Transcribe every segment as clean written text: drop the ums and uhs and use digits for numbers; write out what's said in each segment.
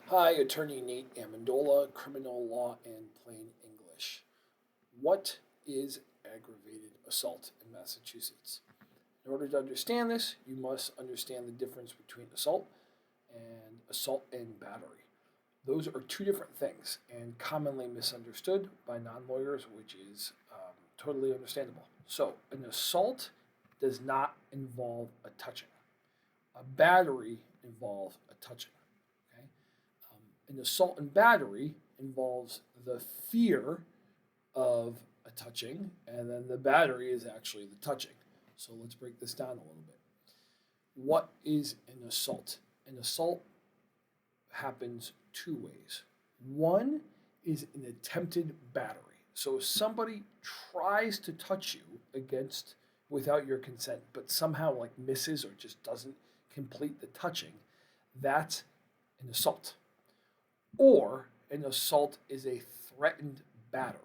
Hi, Attorney Nate Amendola, Criminal Law and Plain English. What is aggravated assault in Massachusetts? In order to understand this, you must understand the difference between assault and battery. Those are two different things and commonly misunderstood by non lawyers, which is totally understandable. So, an assault does not involve a touching, a battery involves a touching. Okay? An assault and battery involves the fear of a touching, and then the battery is actually the touching. So let's break this down a little bit. What is an assault? An assault happens two ways. One is an attempted battery. So if somebody tries to touch you against without your consent, but somehow like misses or just doesn't complete the touching, that's an assault. Or an assault is a threatened battery.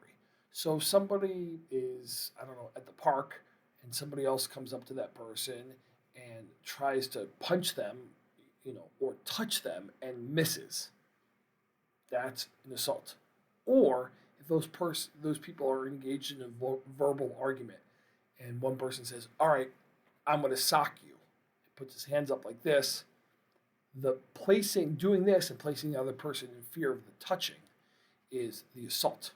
So if somebody is, I don't know, at the park and somebody else comes up to that person and tries to punch them, or touch them and misses, that's an assault. Or if those people are engaged in a verbal argument and one person says, "All right, I'm going to sock you," he puts his hands up like this, doing this and placing the other person in fear of the touching is the assault.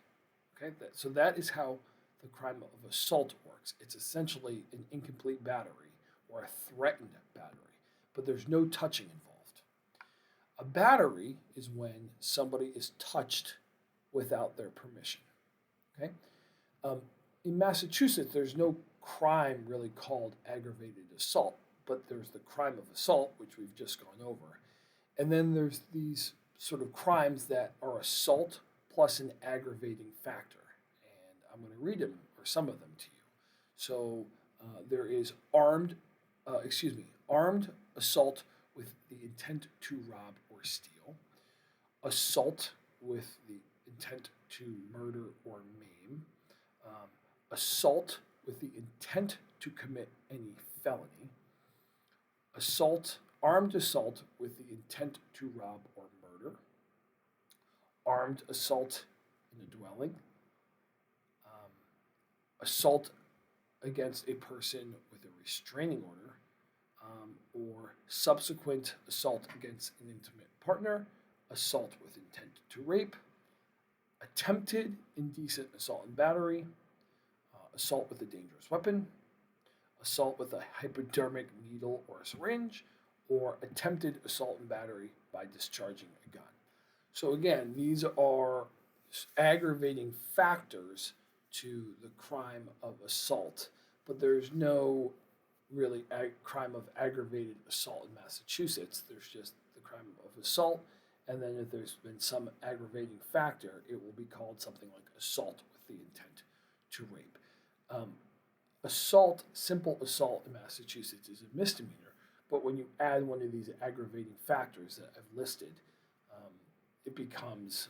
Okay, so that is how the crime of assault works. It's essentially an incomplete battery or a threatened battery, but there's no touching involved. A battery is when somebody is touched without their permission. Okay, um, in Massachusetts, there's no crime really called aggravated assault, but there's the crime of assault, which we've just gone over. And then there's these sort of crimes that are assault plus an aggravating factor. And I'm going to read them, or some of them, to you. So there is armed assault with the intent to rob or steal, assault with the intent to murder or maim, assault with the intent to commit any felony, armed assault with the intent to rob or murder, armed assault in a dwelling, assault against a person with a restraining order, or subsequent assault against an intimate partner, assault with intent to rape, attempted indecent assault and battery, assault with a dangerous weapon, assault with a hypodermic needle or a syringe, or attempted assault and battery by discharging a gun. So again, these are aggravating factors to the crime of assault, but there's no really crime of aggravated assault in Massachusetts. There's just the crime of assault, and then if there's been some aggravating factor, it will be called something like assault with the intent to rape. Um, Simple assault in Massachusetts is a misdemeanor, but when you add one of these aggravating factors that I've listed, it becomes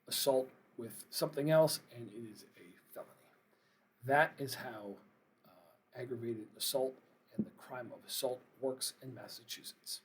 assault with something else, and it is a felony. That is how aggravated assault and the crime of assault works in Massachusetts.